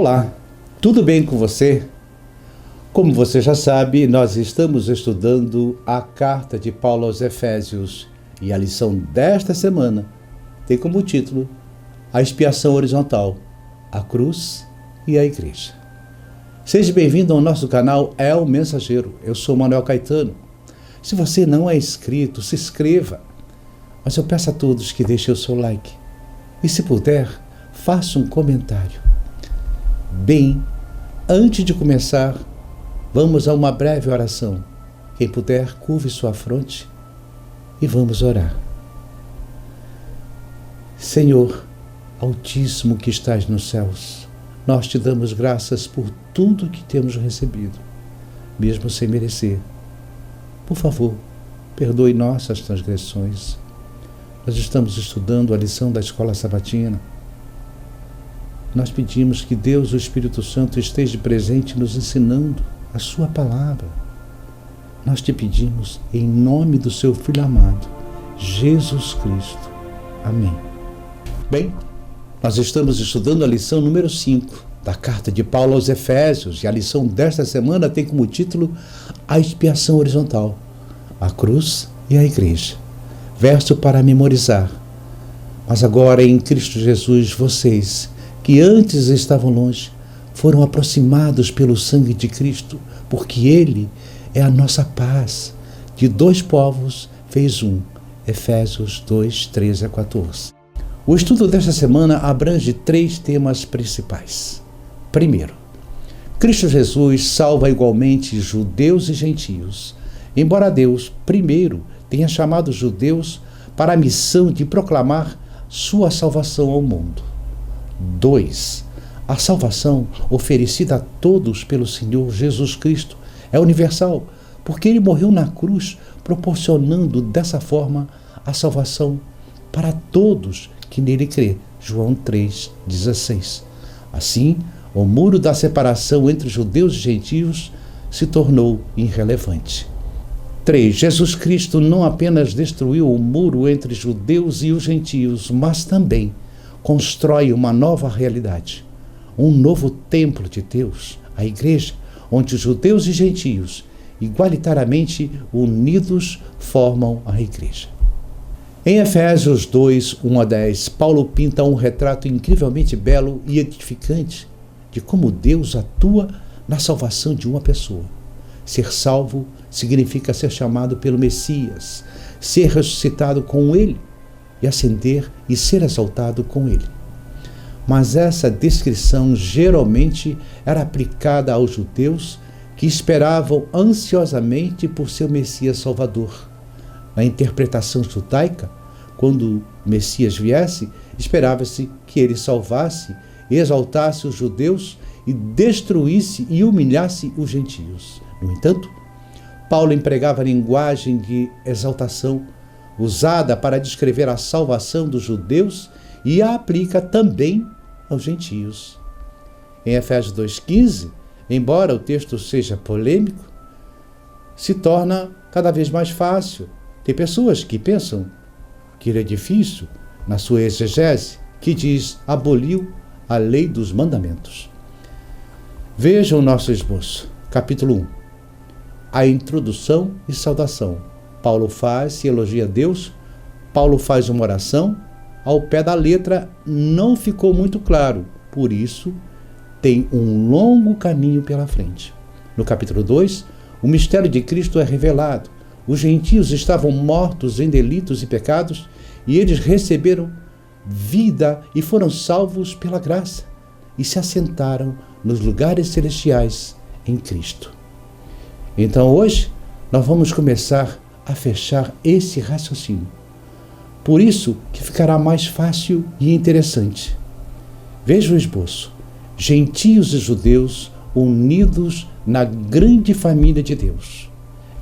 Olá, tudo bem com você? Como você já sabe, nós estamos estudando a carta de Paulo aos Efésios e a lição desta semana tem como título A Expiação Horizontal, a Cruz e a Igreja. Seja bem-vindo ao nosso canal El Mensageiro. Eu sou Manuel Caetano. Se você não é inscrito, se inscreva. Mas eu peço a todos que deixem o seu like. E se puder, faça um comentário. Bem, antes de começar, vamos a uma breve oração. Quem puder, curve sua fronte e vamos orar. Senhor, Altíssimo que estás nos céus, nós te damos graças por tudo que temos recebido, mesmo sem merecer. Por favor, perdoe nossas transgressões. Nós estamos estudando a lição da Escola Sabatina. Nós pedimos que Deus, o Espírito Santo, esteja presente nos ensinando a sua palavra. Nós te pedimos em nome do seu Filho amado, Jesus Cristo. Amém. Bem, nós estamos estudando a lição número 5 da carta de Paulo aos Efésios, e a lição desta semana tem como título A Expiação Horizontal, a Cruz e a Igreja. Verso para memorizar. Mas agora em Cristo Jesus, vocês, que antes estavam longe, foram aproximados pelo sangue de Cristo, porque Ele é a nossa paz. De dois povos fez um. Efésios 2, 13 a 14. O estudo desta semana abrange 3 temas principais. Primeiro, Cristo Jesus salva igualmente judeus e gentios, embora Deus, primeiro, tenha chamado os judeus para a missão de proclamar sua salvação ao mundo. 2. A salvação oferecida a todos pelo Senhor Jesus Cristo é universal, porque Ele morreu na cruz, proporcionando dessa forma a salvação para todos que nele crê. João 3,16. Assim, o muro da separação entre judeus e gentios se tornou irrelevante. 3. Jesus Cristo não apenas destruiu o muro entre judeus e os gentios, mas também constrói uma nova realidade, um novo templo de Deus, a Igreja, onde os judeus e gentios, igualitariamente unidos, formam a Igreja. Em Efésios 2, 1 a 10, Paulo pinta um retrato incrivelmente belo e edificante de como Deus atua na salvação de uma pessoa. Ser salvo significa ser chamado pelo Messias, ser ressuscitado com Ele e ascender e ser exaltado com Ele. Mas essa descrição geralmente era aplicada aos judeus que esperavam ansiosamente por seu Messias Salvador. Na interpretação judaica, quando o Messias viesse, esperava-se que ele salvasse, exaltasse os judeus e destruísse e humilhasse os gentios. No entanto, Paulo empregava a linguagem de exaltação usada para descrever a salvação dos judeus e a aplica também aos gentios. Em Efésios 2,15, embora o texto seja polêmico, se torna cada vez mais fácil. Tem pessoas que pensam que ele é difícil na sua exegese, que diz aboliu a lei dos mandamentos. Veja o nosso esboço. Capítulo 1. A introdução e saudação. Paulo faz e elogia Deus. Paulo faz uma oração. Ao pé da letra não ficou muito claro, por isso tem um longo caminho pela frente. No capítulo 2, o mistério de Cristo é revelado. Os gentios estavam mortos em delitos e pecados e eles receberam vida e foram salvos pela graça e se assentaram nos lugares celestiais em Cristo. Então hoje nós vamos começar a fechar esse raciocínio. Por isso que ficará mais fácil e interessante. Veja o esboço. Gentios e judeus unidos na grande família de Deus.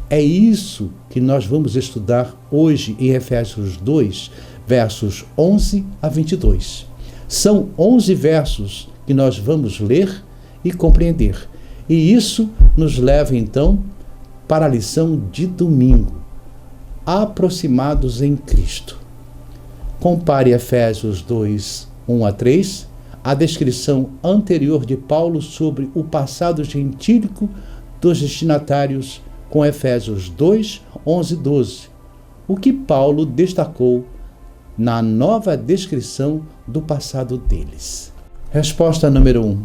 É isso que nós vamos estudar hoje em Efésios 2, versos 11 a 22. São 11 versos que nós vamos ler e compreender. E isso nos leva então para a lição de domingo. Aproximados em Cristo. Compare Efésios 2, 1 a 3, a descrição anterior de Paulo sobre o passado gentílico dos destinatários com Efésios 2, 11 e 12, o que Paulo destacou na nova descrição do passado deles. Resposta número 1.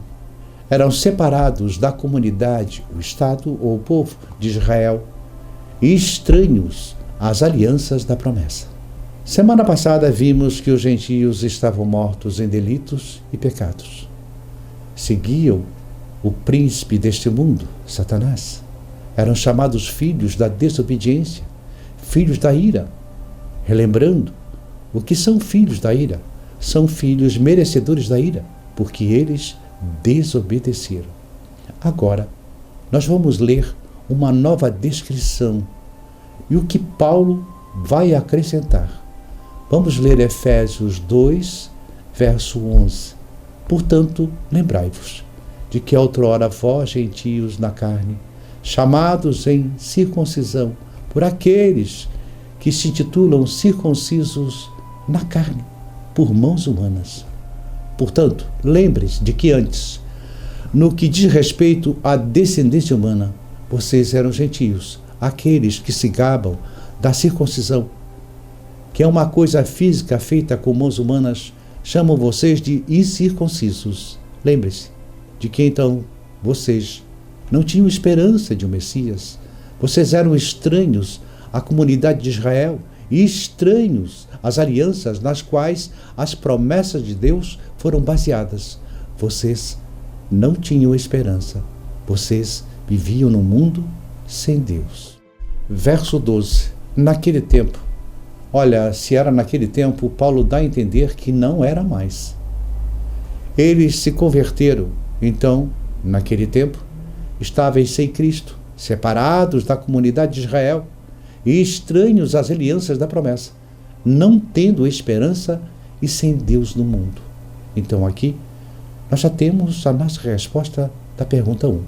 Eram separados da comunidade, o Estado ou o povo de Israel, e estranhos às alianças da promessa. Semana passada vimos que os gentios estavam mortos em delitos e pecados. Seguiam o príncipe deste mundo, Satanás. Eram chamados filhos da desobediência, filhos da ira. Relembrando, o que são filhos da ira? São filhos merecedores da ira, porque eles desobedeceram. Agora, nós vamos ler uma nova descrição e o que Paulo vai acrescentar. Vamos ler Efésios 2, verso 11. Portanto, lembrai-vos de que outrora vós, gentios na carne, chamados em circuncisão por aqueles que se intitulam circuncisos na carne, por mãos humanas. Portanto, lembre-se de que antes, no que diz respeito à descendência humana, vocês eram gentios, aqueles que se gabam da circuncisão, que é uma coisa física feita com mãos humanas, chamam vocês de incircuncisos. Lembre-se de que então vocês não tinham esperança de um Messias. Vocês eram estranhos à comunidade de Israel e estranhos às alianças nas quais as promessas de Deus foram baseadas. Vocês não tinham esperança. Vocês viviam num mundo sem Deus. Verso 12. Naquele tempo, olha, se era naquele tempo, Paulo dá a entender que não era mais. Eles se converteram, então, naquele tempo, estáveis sem Cristo, separados da comunidade de Israel e estranhos às alianças da promessa, não tendo esperança e sem Deus no mundo. Então aqui, nós já temos a nossa resposta da pergunta 1.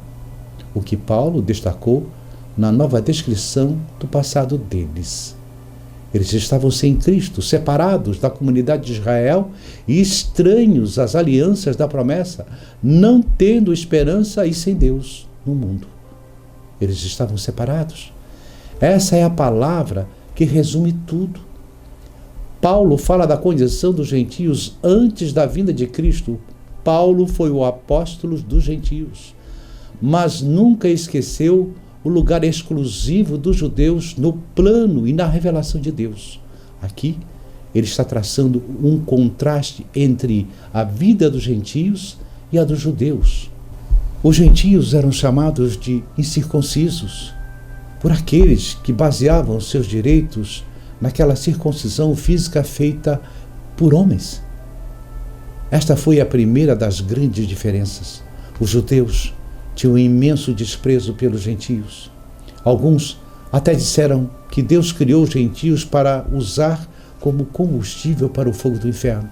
O que Paulo destacou na nova descrição do passado deles. Eles estavam sem Cristo, separados da comunidade de Israel e estranhos às alianças da promessa, não tendo esperança e sem Deus no mundo. Eles estavam separados. Essa é a palavra que resume tudo. Paulo fala da condição dos gentios antes da vinda de Cristo. Paulo foi o apóstolo dos gentios, mas nunca esqueceu o lugar exclusivo dos judeus no plano e na revelação de Deus. Aqui, ele está traçando um contraste entre a vida dos gentios e a dos judeus. Os gentios eram chamados de incircuncisos por aqueles que baseavam seus direitos naquela circuncisão física feita por homens. Esta foi a primeira das grandes diferenças. Os judeus tinham um imenso desprezo pelos gentios. Alguns até disseram que Deus criou os gentios para usar como combustível para o fogo do inferno.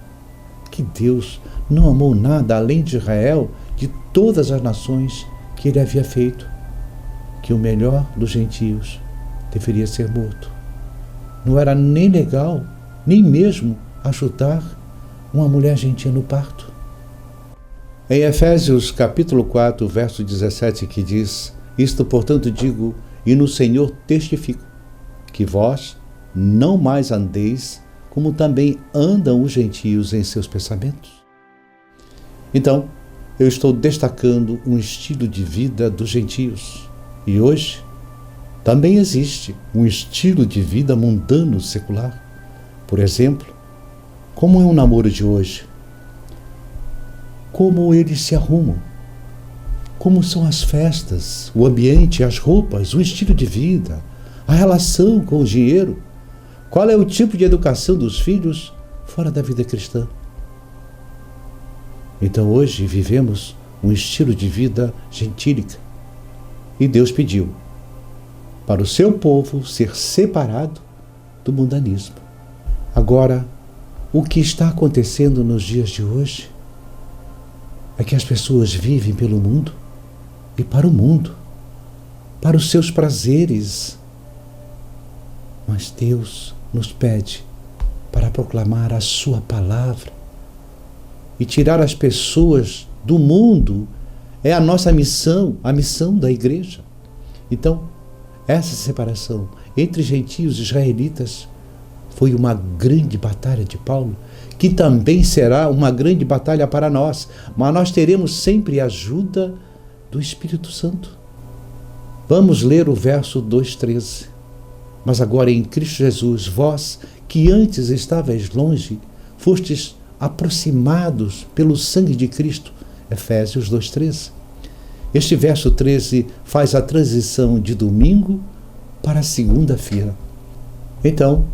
Que Deus não amou nada além de Israel, de todas as nações que ele havia feito. Que o melhor dos gentios deveria ser morto. Não era nem legal, nem mesmo ajudar uma mulher gentia no parto. Em Efésios capítulo 4, verso 17, que diz: Isto, portanto, digo, e no Senhor testifico, que vós não mais andeis como também andam os gentios em seus pensamentos. Então, eu estou destacando um estilo de vida dos gentios. E hoje, também existe um estilo de vida mundano secular. Por exemplo, como é um namoro de hoje? Como eles se arrumam? Como são as festas, o ambiente, as roupas, o estilo de vida, a relação com o dinheiro? Qual é o tipo de educação dos filhos fora da vida cristã? Então hoje vivemos um estilo de vida gentílica. E Deus pediu para o seu povo ser separado do mundanismo. Agora, o que está acontecendo nos dias de hoje é que as pessoas vivem pelo mundo e para o mundo, para os seus prazeres. Mas Deus nos pede para proclamar a sua palavra, e tirar as pessoas do mundo é a nossa missão, a missão da igreja. Então, essa separação entre gentios e israelitas foi uma grande batalha de Paulo, que também será uma grande batalha para nós, mas nós teremos sempre a ajuda do Espírito Santo. Vamos ler o verso 2,13. Mas agora em Cristo Jesus, vós que antes estáveis longe, fostes aproximados pelo sangue de Cristo. Efésios 2,13. Este verso 13 faz a transição de domingo para segunda-feira. Então,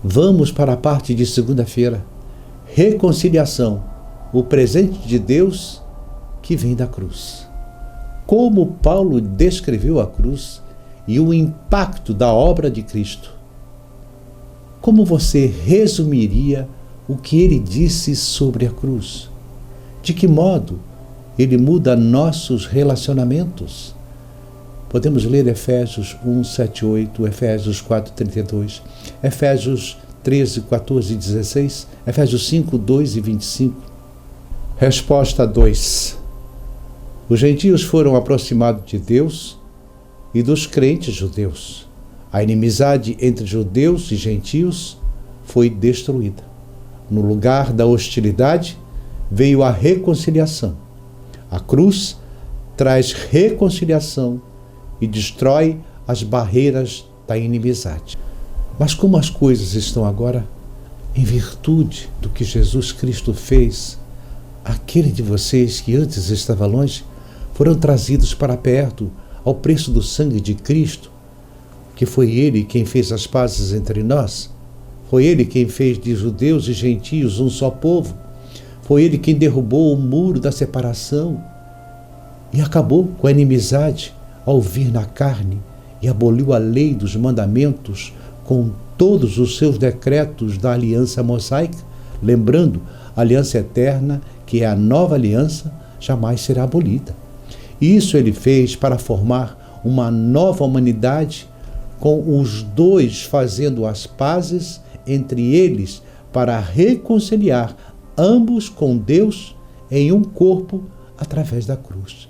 vamos para a parte de segunda-feira. Reconciliação, o presente de Deus que vem da cruz. Como Paulo descreveu a cruz e o impacto da obra de Cristo. Como você resumiria o que ele disse sobre a cruz? De que modo ele muda nossos relacionamentos? Podemos ler Efésios 1, 7, 8, Efésios 4, 32, Efésios 13, 14 e 16, Efésios 5, 2 e 25. Resposta 2. Os gentios foram aproximados de Deus e dos crentes judeus. A inimizade entre judeus e gentios foi destruída. No lugar da hostilidade, veio a reconciliação. A cruz traz reconciliação e destrói as barreiras da inimizade. Mas como as coisas estão agora, em virtude do que Jesus Cristo fez, aquele de vocês que antes estava longe, foram trazidos para perto ao preço do sangue de Cristo, que foi Ele quem fez as pazes entre nós. Foi Ele quem fez de judeus e gentios um só povo. Foi Ele quem derrubou o muro da separação e acabou com a inimizade ao vir na carne e aboliu a lei dos mandamentos com todos os seus decretos da aliança mosaica, lembrando, a aliança eterna, que é a nova aliança, jamais será abolida. Isso Ele fez para formar uma nova humanidade, com os dois fazendo as pazes entre eles para reconciliar ambos com Deus em um corpo através da cruz.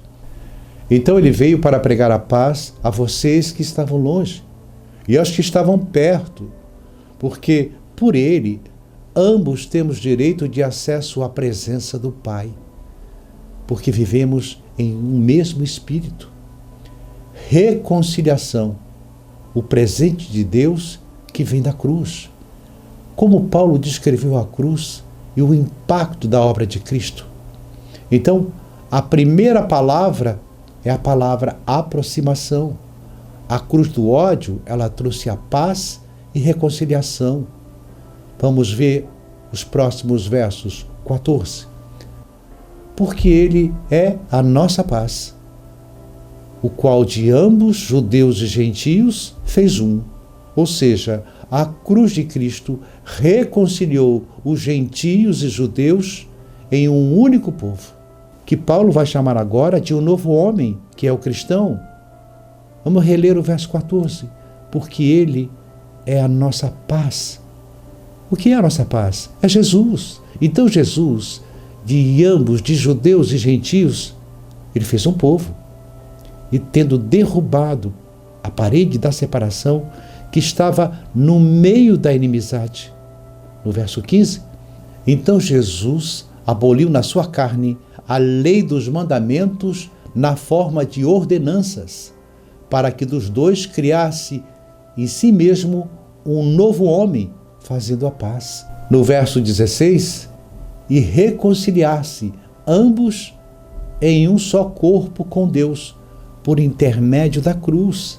Então Ele veio para pregar a paz a vocês que estavam longe e aos que estavam perto, porque por Ele ambos temos direito de acesso à presença do Pai, porque vivemos em um mesmo Espírito. Reconciliação, o presente de Deus que vem da cruz. Como Paulo descreveu a cruz e o impacto da obra de Cristo. Então, a primeira palavra é a palavra aproximação. A cruz do ódio, ela trouxe a paz e reconciliação. Vamos ver os próximos versos 14. Porque Ele é a nossa paz, o qual de ambos, judeus e gentios, fez um. Ou seja, a cruz de Cristo reconciliou os gentios e judeus em um único povo, que Paulo vai chamar agora de um novo homem, que é o cristão. Vamos reler o verso 14. Porque Ele é a nossa paz. O que é a nossa paz? É Jesus. Então Jesus, de ambos, de judeus e gentios, Ele fez um povo. E tendo derrubado a parede da separação que estava no meio da inimizade. No verso 15, então Jesus aboliu na sua carne a lei dos mandamentos na forma de ordenanças, para que dos dois criasse em si mesmo um novo homem, fazendo a paz. No verso 16, e reconciliar-se ambos em um só corpo com Deus, por intermédio da cruz,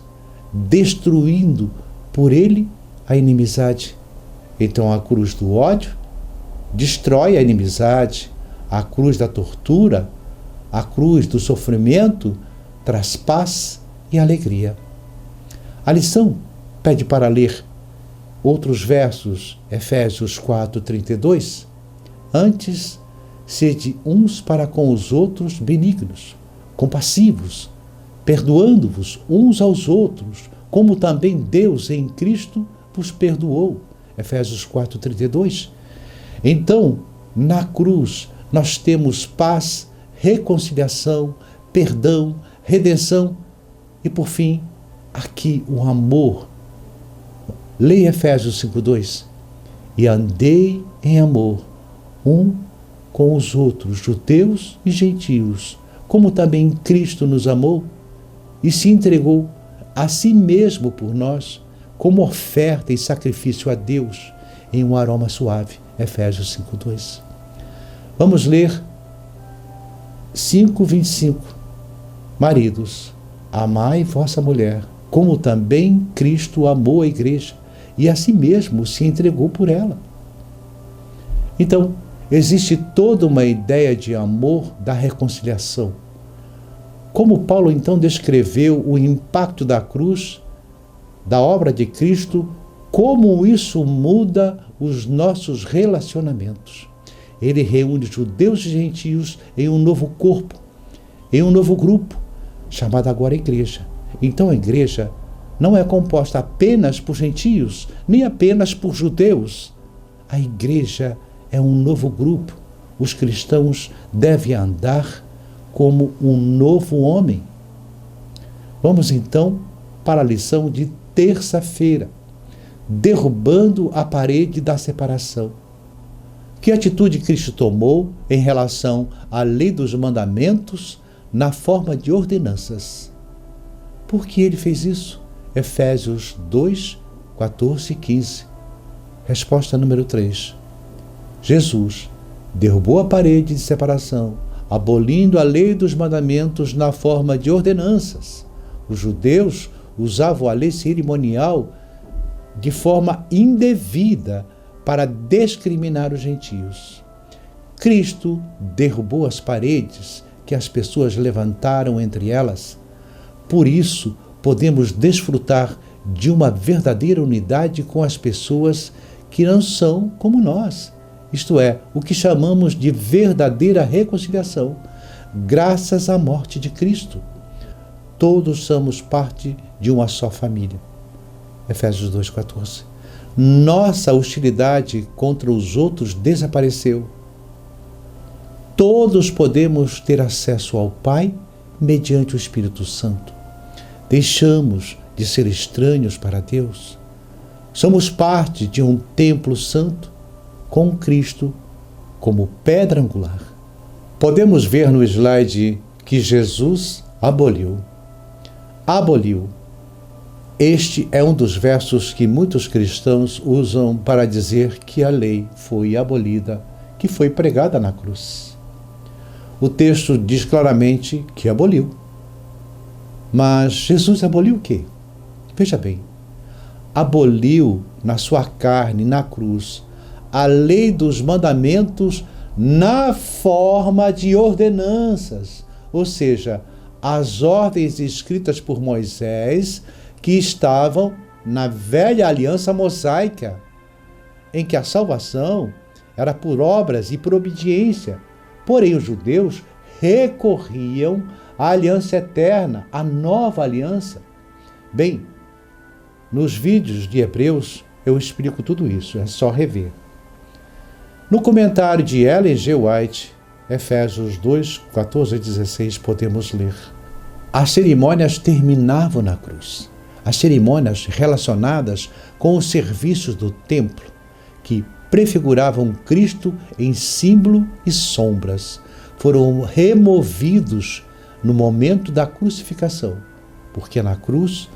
destruindo por Ele a inimizade. Então a cruz do ódio destrói a inimizade, a cruz da tortura, a cruz do sofrimento traz paz e alegria. A lição pede para ler outros versos, Efésios 4, 32. Antes, sede uns para com os outros benignos, compassivos, perdoando-vos uns aos outros, como também Deus em Cristo vos perdoou. Efésios 4, 32. Então, na cruz, nós temos paz, reconciliação, perdão, redenção e, por fim, aqui o amor. Leia Efésios 5:2. E andei em amor, um com os outros, judeus e gentios, como também Cristo nos amou e se entregou a si mesmo por nós, como oferta e sacrifício a Deus, em um aroma suave. Efésios 5:2. Vamos ler 5:25. Maridos, amai vossa mulher, como também Cristo amou a igreja e a si mesmo se entregou por ela. Então, existe toda uma ideia de amor da reconciliação. Como Paulo então descreveu o impacto da cruz, da obra de Cristo, como isso muda os nossos relacionamentos. Ele reúne judeus e gentios em um novo corpo, em um novo grupo, chamado agora igreja. Então a igreja não é composta apenas por gentios, nem apenas por judeus. A igreja é um novo grupo. Os cristãos devem andar como um novo homem. Vamos então para a lição de terça-feira, derrubando a parede da separação. Que atitude Cristo tomou em relação à lei dos mandamentos na forma de ordenanças? Por que ele fez isso? Efésios 2, 14 e 15. Resposta número 3. Jesus derrubou a parede de separação, abolindo a lei dos mandamentos na forma de ordenanças. Os judeus usavam a lei cerimonial de forma indevida para discriminar os gentios. Cristo derrubou as paredes que as pessoas levantaram entre elas. Por isso, podemos desfrutar de uma verdadeira unidade com as pessoas que não são como nós. Isto é, o que chamamos de verdadeira reconciliação, graças à morte de Cristo. Todos somos parte de uma só família. Efésios 2,14. Nossa hostilidade contra os outros desapareceu. Todos podemos ter acesso ao Pai mediante o Espírito Santo. Deixamos de ser estranhos para Deus. Somos parte de um templo santo com Cristo como pedra angular. Podemos ver no slide que Jesus aboliu. Aboliu. Este é um dos versos que muitos cristãos usam para dizer que a lei foi abolida, que foi pregada na cruz. O texto diz claramente que aboliu. Mas Jesus aboliu o quê? Veja bem, aboliu na sua carne, na cruz, a lei dos mandamentos na forma de ordenanças, ou seja, as ordens escritas por Moisés que estavam na velha aliança mosaica, em que a salvação era por obras e por obediência. Porém, os judeus recorriam à aliança eterna, à nova aliança. Bem, nos vídeos de Hebreus eu explico tudo isso, é só rever. No comentário de Ellen G. White, Efésios 2, 14 a 16, podemos ler: as cerimônias terminavam na cruz. As cerimônias relacionadas com os serviços do templo, que prefiguravam Cristo em símbolo e sombras, foram removidos no momento da crucificação, porque na cruz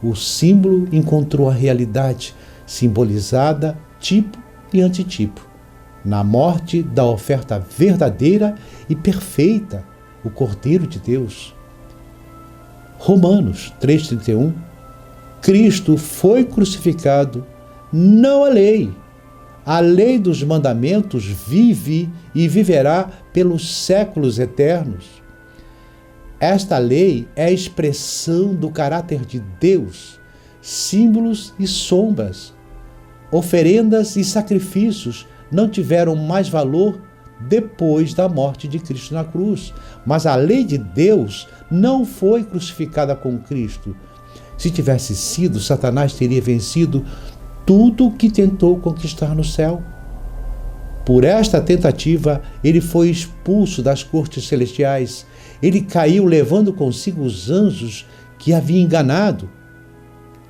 o símbolo encontrou a realidade, simbolizada tipo e antitipo, na morte da oferta verdadeira e perfeita, o Cordeiro de Deus. Romanos 3,31. Cristo foi crucificado, não a lei. A lei dos mandamentos vive e viverá pelos séculos eternos. Esta lei é a expressão do caráter de Deus, símbolos e sombras, oferendas e sacrifícios não tiveram mais valor depois da morte de Cristo na cruz. Mas a lei de Deus não foi crucificada com Cristo. Se tivesse sido, Satanás teria vencido tudo o que tentou conquistar no céu. Por esta tentativa, ele foi expulso das cortes celestiais. Ele caiu levando consigo os anjos que havia enganado.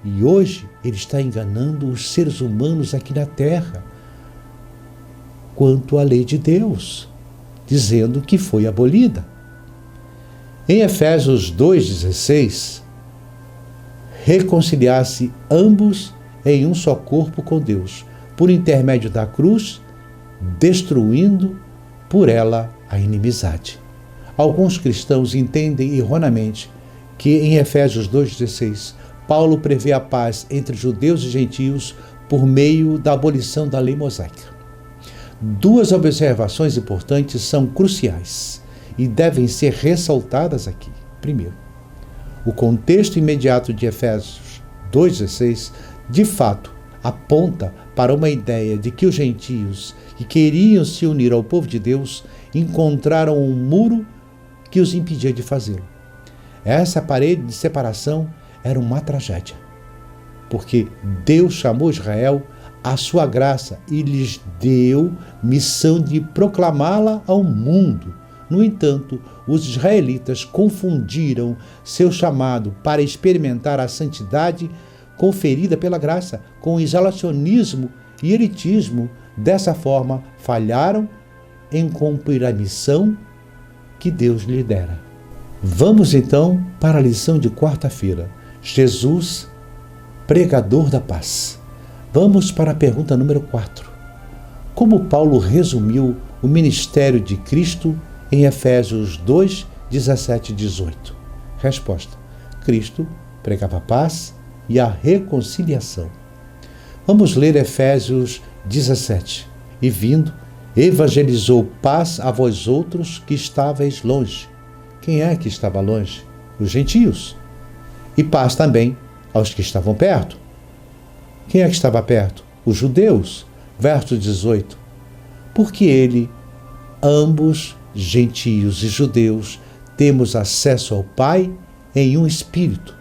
E hoje ele está enganando os seres humanos aqui na terra quanto à lei de Deus, dizendo que foi abolida. Em Efésios 2,16, reconciliar-se ambos em um só corpo com Deus, por intermédio da cruz, destruindo por ela a inimizade. Alguns cristãos entendem erroneamente que em Efésios 2,16, Paulo prevê a paz entre judeus e gentios por meio da abolição da lei mosaica. Duas observações importantes são cruciais e devem ser ressaltadas aqui. Primeiro, o contexto imediato de Efésios 2,16, de fato, aponta para uma ideia de que os gentios que queriam se unir ao povo de Deus encontraram um muro que os impedia de fazê-lo. Essa parede de separação era uma tragédia, porque Deus chamou Israel à sua graça e lhes deu missão de proclamá-la ao mundo. No entanto, os israelitas confundiram seu chamado para experimentar a santidade conferida pela graça com o isolacionismo e elitismo. Dessa forma, falharam em cumprir a missão que Deus lhe dera. Vamos então para a lição de quarta-feira. Jesus, pregador da paz. Vamos para a pergunta número 4. Como Paulo resumiu o ministério de Cristo em Efésios 2, 17 e 18? Resposta: Cristo pregava a paz e a reconciliação. Vamos ler Efésios 17. E vindo, evangelizou paz a vós outros que estáveis longe. Quem é que estava longe? Os gentios. E paz também aos que estavam perto. Quem é que estava perto? Os judeus. Verso 18. Porque ele, ambos, gentios e judeus, temos acesso ao Pai em um espírito.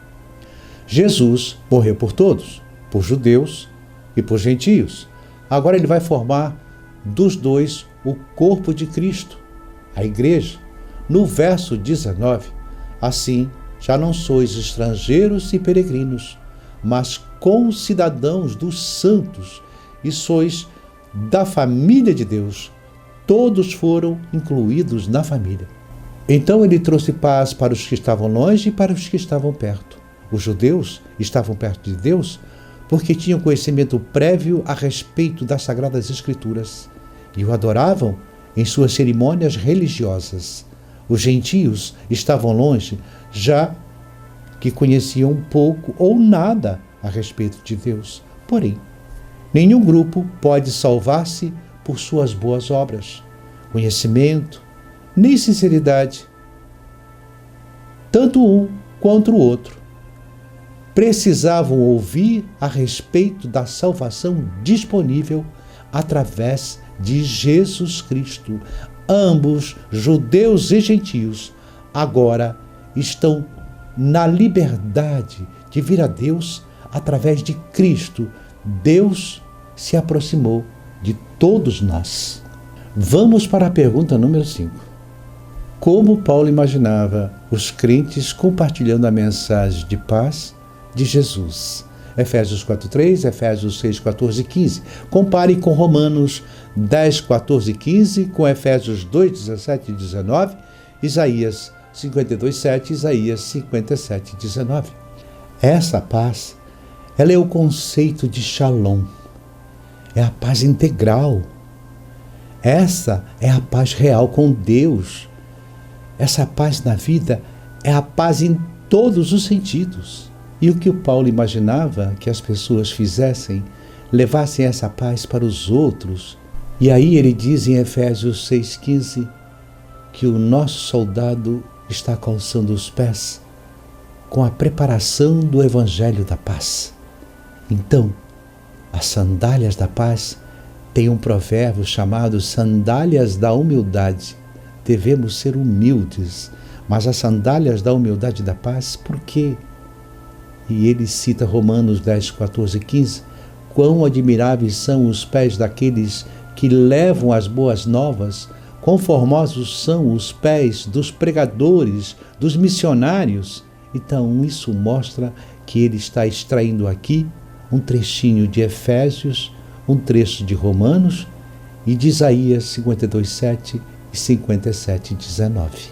Jesus morreu por todos, por judeus e por gentios. Agora ele vai formar dos dois o corpo de Cristo, a igreja. No verso 19, assim, já não sois estrangeiros e peregrinos, mas concidadãos dos santos, e sois da família de Deus. Todos foram incluídos na família. Então ele trouxe paz para os que estavam longe e para os que estavam perto. Os judeus estavam perto de Deus porque tinham conhecimento prévio a respeito das Sagradas Escrituras e o adoravam em suas cerimônias religiosas. Os gentios estavam longe, já que conheciam pouco ou nada a respeito de Deus. Porém, nenhum grupo pode salvar-se por suas boas obras, conhecimento, nem sinceridade. Tanto um quanto o outro precisavam ouvir a respeito da salvação disponível através de Jesus Cristo. Ambos, judeus e gentios, agora estão na liberdade de vir a Deus através de Cristo. Deus se aproximou de todos nós. Vamos para a pergunta número 5. Como Paulo imaginava os crentes compartilhando a mensagem de paz de Jesus? Efésios 4:3, Efésios 6:14 e 15. Compare com Romanos 10:14 e 15, com Efésios 2:17 e 19, Isaías 52:7 e Isaías 57:19. Essa paz, ela é o conceito de Shalom. É a paz integral. Essa é a paz real com Deus. Essa paz na vida é a paz em todos os sentidos. E o que o Paulo imaginava que as pessoas fizessem, levassem essa paz para os outros. E aí ele diz em Efésios 6:15 que o nosso soldado está calçando os pés com a preparação do Evangelho da Paz. Então, as sandálias da paz têm um provérbio chamado sandálias da humildade. Devemos ser humildes, mas as sandálias da humildade e da paz, por quê? E ele cita Romanos 10:14 e 15, quão admiráveis são os pés daqueles que levam as boas novas, quão formosos são os pés dos pregadores, dos missionários. Então isso mostra que ele está extraindo aqui um trechinho de Efésios, um trecho de Romanos e de Isaías 52:7 e 57:19.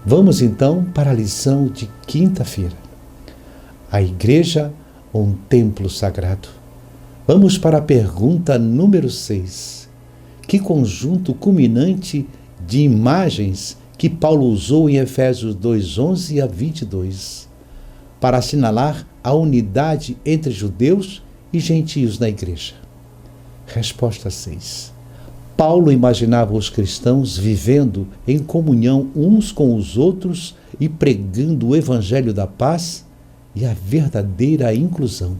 Vamos então para a lição de quinta-feira. A igreja ou um templo sagrado? Vamos para a pergunta número 6. Que conjunto culminante de imagens que Paulo usou em Efésios 2:11 a 22 para assinalar a unidade entre judeus e gentios na igreja? Resposta 6. Paulo imaginava os cristãos vivendo em comunhão uns com os outros e pregando o evangelho da paz e a verdadeira inclusão.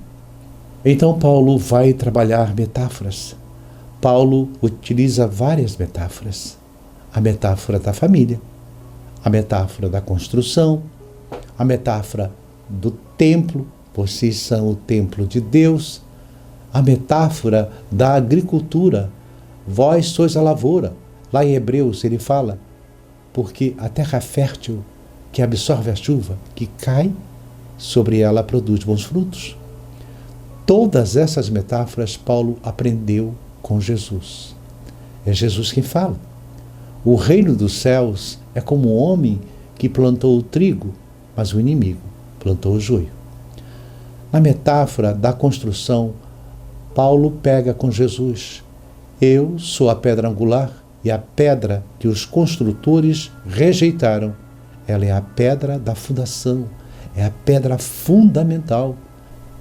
Então Paulo vai trabalhar metáforas. Paulo utiliza várias metáforas. A metáfora da família, a metáfora da construção, a metáfora do templo, vocês são o templo de Deus, a metáfora da agricultura, vós sois a lavoura. Lá em Hebreus ele fala, porque a terra fértil que absorve a chuva, que cai, sobre ela produz bons frutos. Todas essas metáforas Paulo aprendeu com Jesus. É Jesus quem fala. O reino dos céus é como um homem que plantou o trigo, mas o inimigo plantou o joio. Na metáfora da construção, Paulo pega com Jesus. Eu sou a pedra angular e a pedra que os construtores rejeitaram. Ela é a pedra da fundação, é a pedra fundamental.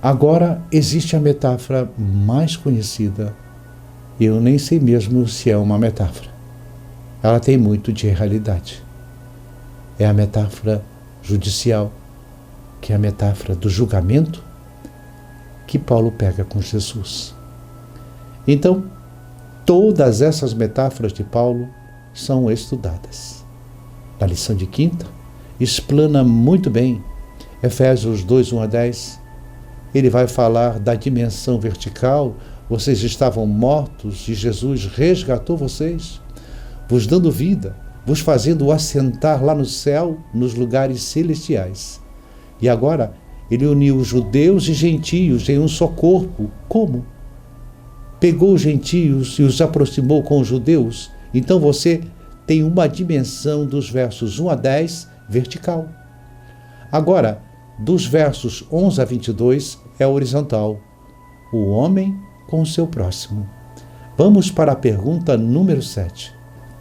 Agora existe a metáfora mais conhecida. Eu nem sei mesmo se é uma metáfora. Ela tem muito de realidade. É a metáfora judicial, que é a metáfora do julgamento que Paulo pega com Jesus. Então, todas essas metáforas de Paulo são estudadas. Na lição de quinta, explana muito bem Efésios 2:1 a 10. Ele vai falar da dimensão vertical. Vocês estavam mortos e Jesus resgatou vocês, vos dando vida, vos fazendo assentar lá no céu, nos lugares celestiais. E agora, ele uniu os judeus e gentios em um só corpo. Como? Pegou os gentios e os aproximou com os judeus. Então você tem uma dimensão dos versos 1 a 10 vertical. Agora, dos versos 11 a 22 é horizontal. O homem com o seu próximo. Vamos para a pergunta número 7.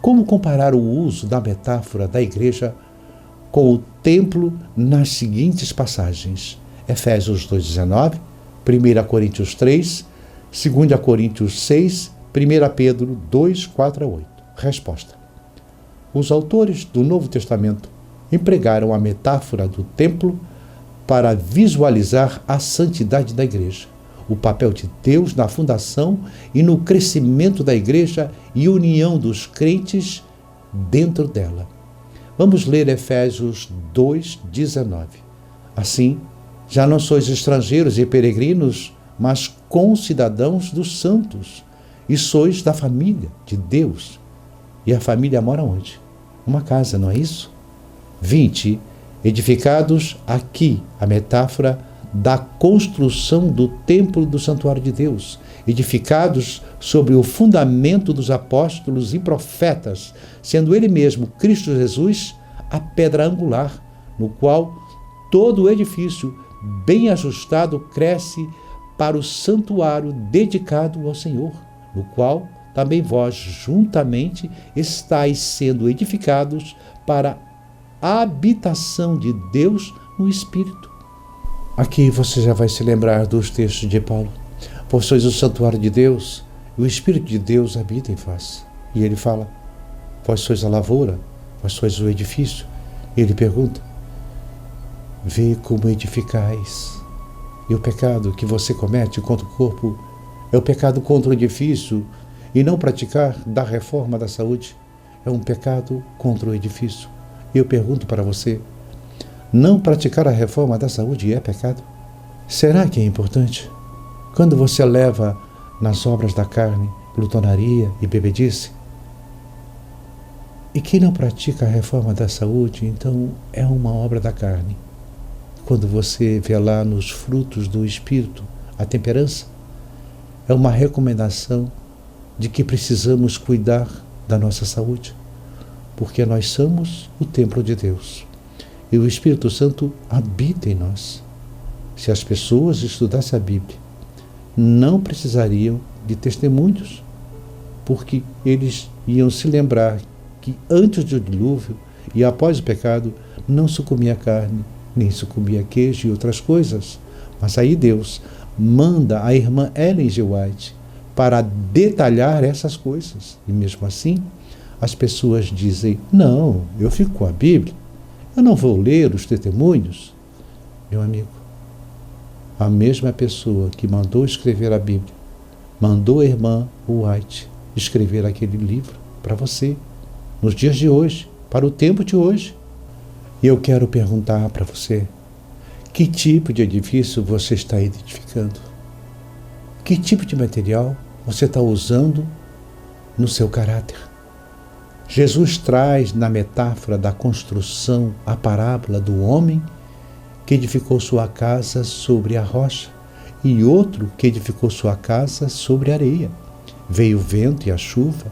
Como comparar o uso da metáfora da igreja com o templo nas seguintes passagens? Efésios 2:19, 1 Coríntios 3, 2 Coríntios 6, 1 Pedro 2, 4 a 8. Resposta. Os autores do Novo Testamento empregaram a metáfora do templo para visualizar a santidade da igreja, o papel de Deus na fundação e no crescimento da igreja e união dos crentes dentro dela. Vamos ler Efésios 2:19. Assim, já não sois estrangeiros e peregrinos, mas concidadãos dos santos, e sois da família de Deus. E a família mora onde? Uma casa, não é isso? 20. Edificados aqui, a metáfora da construção do templo do santuário de Deus, edificados sobre o fundamento dos apóstolos e profetas, sendo ele mesmo, Cristo Jesus, a pedra angular, no qual todo o edifício, bem ajustado, cresce para o santuário dedicado ao Senhor, no qual também vós juntamente estáis sendo edificados para a habitação de Deus no Espírito. Aqui você já vai se lembrar dos textos de Paulo. Pois sois o santuário de Deus, e o Espírito de Deus habita em vós. E ele fala, vós sois a lavoura, vós sois o edifício. E ele pergunta, vê como edificais. E o pecado que você comete contra o corpo é o pecado contra o edifício, e não praticar da reforma da saúde é um pecado contra o edifício. E eu pergunto para você, não praticar a reforma da saúde é pecado? Será que é importante? Quando você leva nas obras da carne glutonaria e bebedice. E quem não pratica a reforma da saúde, então é uma obra da carne. Quando você vê lá nos frutos do Espírito a temperança, é uma recomendação de que precisamos cuidar da nossa saúde, porque nós somos o templo de Deus e o Espírito Santo habita em nós. Se as pessoas estudassem a Bíblia, não precisariam de testemunhos, porque eles iam se lembrar que antes do dilúvio e após o pecado não se comia carne, nem se comia queijo e outras coisas. Mas aí Deus manda a irmã Ellen G. White para detalhar essas coisas. E mesmo assim, as pessoas dizem, não, eu fico com a Bíblia, eu não vou ler os testemunhos. Meu amigo, a mesma pessoa que mandou escrever a Bíblia, mandou a irmã White escrever aquele livro para você, nos dias de hoje, para o tempo de hoje. E eu quero perguntar para você, que tipo de edifício você está edificando? Que tipo de material você está usando no seu caráter? Jesus traz na metáfora da construção a parábola do homem que edificou sua casa sobre a rocha e outro que edificou sua casa sobre a areia. Veio o vento e a chuva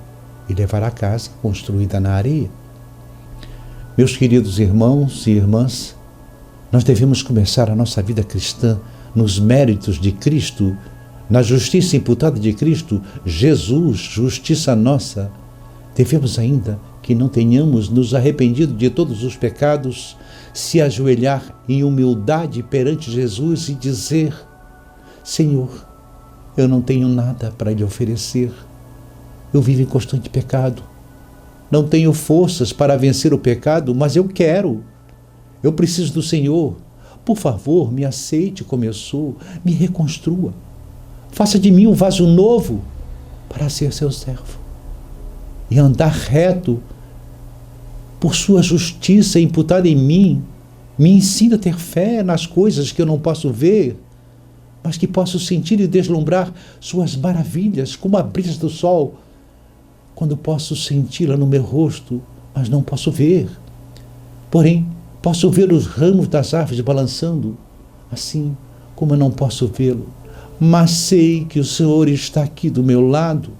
e levar a casa construída na areia. Meus queridos irmãos e irmãs, nós devemos começar a nossa vida cristã nos méritos de Cristo, na justiça imputada de Cristo, Jesus, justiça nossa. Devemos, ainda que não tenhamos nos arrependido de todos os pecados, se ajoelhar em humildade perante Jesus e dizer, Senhor, eu não tenho nada para lhe oferecer. Eu vivo em constante pecado. Não tenho forças para vencer o pecado, mas eu quero. Eu preciso do Senhor. Por favor, me aceite como eu sou, me reconstrua. Faça de mim um vaso novo para ser seu servo. E andar reto por sua justiça imputada em mim. Me ensina a ter fé nas coisas que eu não posso ver, mas que posso sentir e deslumbrar suas maravilhas, como a brisa do sol, quando posso senti-la no meu rosto, mas não posso ver. Porém, posso ver os ramos das árvores balançando, assim como eu não posso vê-lo. Mas sei que o Senhor está aqui do meu lado.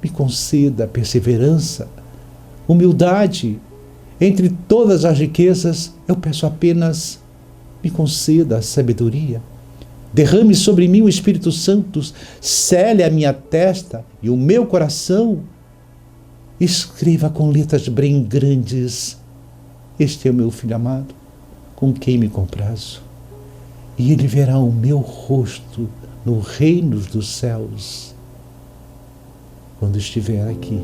Me conceda perseverança, humildade. Entre todas as riquezas, eu peço apenas, me conceda a sabedoria. Derrame sobre mim o Espírito Santo, cele a minha testa e o meu coração. Escreva com letras bem grandes, este é o meu filho amado, com quem me comprazo. E ele verá o meu rosto no reino dos céus, quando estiver aqui.